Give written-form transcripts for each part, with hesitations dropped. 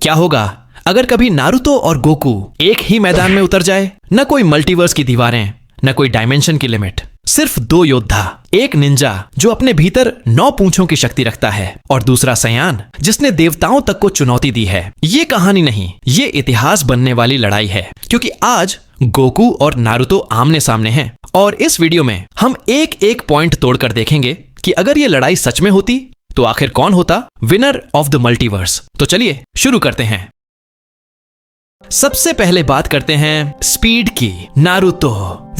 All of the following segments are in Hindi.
क्या होगा अगर कभी नारुतो और गोकू एक ही मैदान में उतर जाए? न कोई मल्टीवर्स की दीवारें, न कोई डायमेंशन की लिमिट, सिर्फ दो योद्धा, एक निंजा जो अपने भीतर 9 पूंछों की शक्ति रखता है और दूसरा सयान जिसने देवताओं तक को चुनौती दी है। ये कहानी नहीं, ये इतिहास बनने वाली लड़ाई है, क्योंकि आज गोकू और नारुतो आमने सामने हैं और इस वीडियो में हम एक एक पॉइंट तोड़कर देखेंगे कि अगर ये लड़ाई सच में होती तो आखिर कौन होता विनर ऑफ द मल्टीवर्स। तो चलिए शुरू करते हैं। सबसे पहले बात करते हैं स्पीड की। नारुतो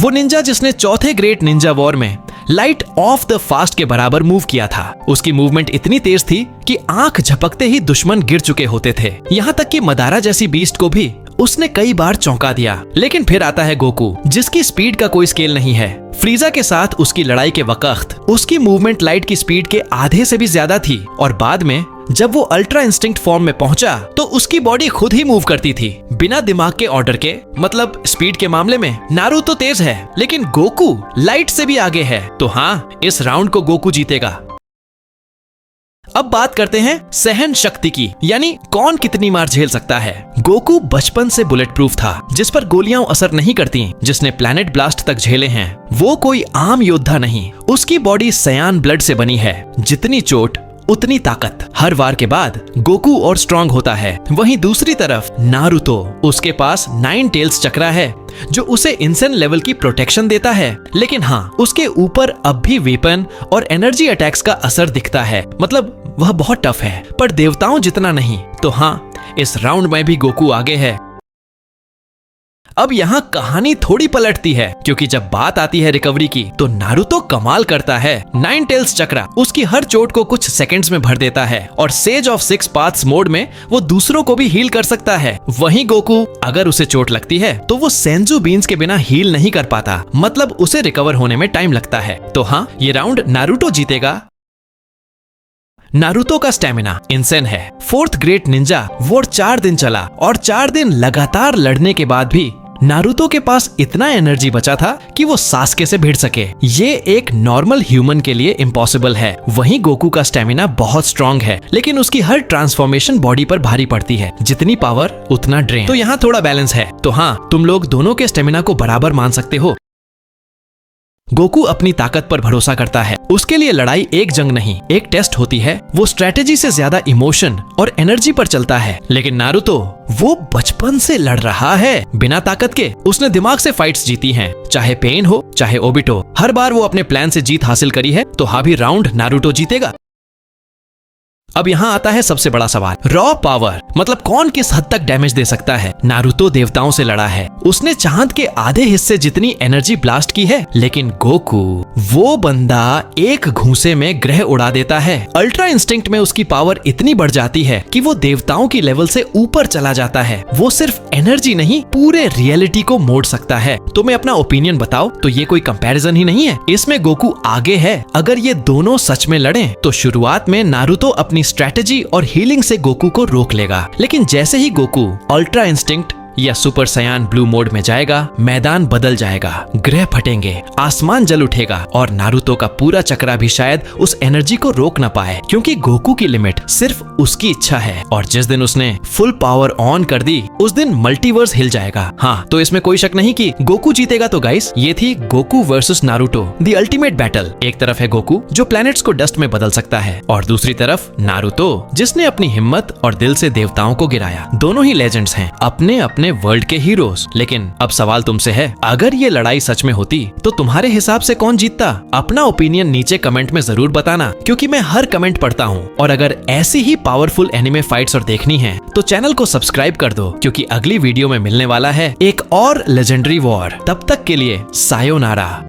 वो निंजा जिसने चौथे ग्रेट निंजा वॉर में लाइट ऑफ द फास्ट के बराबर मूव किया था। उसकी मूवमेंट इतनी तेज थी कि आंख झपकते ही दुश्मन गिर चुके होते थे। यहाँ तक कि मदारा जैसी बीस्ट को भी उसने कई बार चौंका दिया। लेकिन फिर आता है गोकू जिसकी स्पीड का कोई स्केल नहीं है। फ्रीजा के साथ उसकी लड़ाई के वक्त उसकी मूवमेंट लाइट की स्पीड के आधे से भी ज्यादा थी और बाद में जब वो अल्ट्रा इंस्टिंक्ट फॉर्म में पहुंचा तो उसकी बॉडी खुद ही मूव करती थी बिना दिमाग के ऑर्डर के। मतलब स्पीड के मामले में नारुतो तेज है लेकिन गोकू लाइट से भी आगे है। तो हाँ, इस राउंड को गोकू जीतेगा। अब बात करते हैं सहन शक्ति की, यानी कौन कितनी मार झेल सकता है। गोकू बचपन से बुलेट प्रूफ था, जिस पर गोलियां असर नहीं करती। जिसने प्लैनेट ब्लास्ट तक झेले हैं वो कोई आम योद्धा नहीं। उसकी बॉडी सयान ब्लड से बनी है। जितनी चोट उतनी ताकत। हर वार के बाद गोकू और स्ट्रांग होता है। वहीं दूसरी तरफ नारुतो, उसके पास 9 टेल्स चक्रा है जो उसे इंसेन लेवल की प्रोटेक्शन देता है। लेकिन हाँ, उसके ऊपर अब भी वेपन और एनर्जी अटैक्स का असर दिखता है। मतलब वह बहुत टफ है पर देवताओं जितना नहीं। तो हाँ, इस राउंड में भी गोकू आगे है। अब यहाँ कहानी थोड़ी पलटती है, क्योंकि जब बात आती है रिकवरी की तो नारुतो कमाल करता है। 9 टेल्स चक्रा उसकी हर चोट को कुछ सेकंड्स में भर देता है और सेज ऑफ 6 पाथ्स मोड में वो दूसरों को भी हील कर सकता है। वहीं गोकू अगर उसे चोट लगती है तो वो सेंजू बीन्स के बिना हील नहीं कर पाता। मतलब उसे रिकवर होने में टाइम लगता है। तो हाँ, ये राउंड नारुतो जीतेगा। नारुतो का स्टेमिना इंसेन है। 4th ग्रेट निंजा वॉर 4 दिन चला और 4 दिन लगातार लड़ने के बाद भी नारुतो के पास इतना एनर्जी बचा था कि वो सास्के से भिड़ सके। ये एक नॉर्मल ह्यूमन के लिए इम्पॉसिबल है। वहीं गोकू का स्टेमिना बहुत स्ट्रांग है, लेकिन उसकी हर ट्रांसफॉर्मेशन बॉडी पर भारी पड़ती है। जितनी पावर उतना ड्रेन। तो यहाँ थोड़ा बैलेंस है। तो हाँ, तुम लोग दोनों के स्टेमिना को बराबर मान सकते हो। गोकू अपनी ताकत पर भरोसा करता है। उसके लिए लड़ाई एक जंग नहीं, एक टेस्ट होती है। वो स्ट्रेटेजी से ज्यादा इमोशन और एनर्जी पर चलता है। लेकिन नारुतो वो बचपन से लड़ रहा है बिना ताकत के। उसने दिमाग से फाइट्स जीती हैं, चाहे पेन हो चाहे ओबिटो। हर बार वो अपने प्लान से जीत हासिल करी है। तो हाँ, भी राउंड नारुतो जीतेगा। अब यहाँ आता है सबसे बड़ा सवाल, रॉ पावर। मतलब कौन किस हद तक डैमेज दे सकता है। नारुतो देवताओं से लड़ा है, उसने चांद के आधे हिस्से जितनी एनर्जी ब्लास्ट की है। लेकिन गोकू वो बंदा एक घूंसे में ग्रह उड़ा देता है। अल्ट्रा इंस्टिंक्ट में उसकी पावर इतनी बढ़ जाती है कि वो देवताओं की लेवल से ऊपर चला जाता है। वो सिर्फ एनर्जी नहीं, पूरे रियलिटी को मोड़ सकता है। तुम्हें अपना ओपिनियन बताओ। तो ये कोई कंपैरिजन ही नहीं है, इसमें गोकू आगे है। अगर ये दोनों सच में लड़े तो शुरुआत में नारुतो अपनी स्ट्रेटेजी और हीलिंग से गोकू को रोक लेगा। लेकिन जैसे ही गोकू अल्ट्रा इंस्टिंक्ट या सुपर सयान ब्लू मोड में जाएगा, मैदान बदल जाएगा। ग्रह फटेंगे, आसमान जल उठेगा और नारुतो का पूरा चक्रा भी शायद उस एनर्जी को रोक ना पाए, क्योंकि गोकू की लिमिट सिर्फ उसकी इच्छा है। और जिस दिन उसने फुल पावर ऑन कर दी उस दिन मल्टीवर्स हिल जाएगा। हाँ, तो इसमें कोई शक नहीं कि गोकू जीतेगा। तो गाइस, ये थी Goku versus Naruto the ultimate battle. एक तरफ है गोकू जो प्लैनेट्स को डस्ट में बदल सकता है और दूसरी तरफ नारुतो जिसने अपनी हिम्मत और दिल से देवताओं को गिराया। दोनों ही लेजेंड्स हैं, अपने अपने वर्ल्ड के हीरोज। लेकिन अब सवाल तुमसे है, अगर ये लड़ाई सच में होती तो तुम्हारे हिसाब से कौन जीतता? अपना ओपिनियन नीचे कमेंट में जरूर बताना, क्योंकि मैं हर कमेंट पढ़ता हूँ। और अगर ऐसी ही पावरफुल एनिमे फाइट्स और देखनी है तो चैनल को सब्सक्राइब कर दो, क्योंकि अगली वीडियो में मिलने वाला है एक और लेजेंडरी वॉर। तब तक के लिए सायोनारा।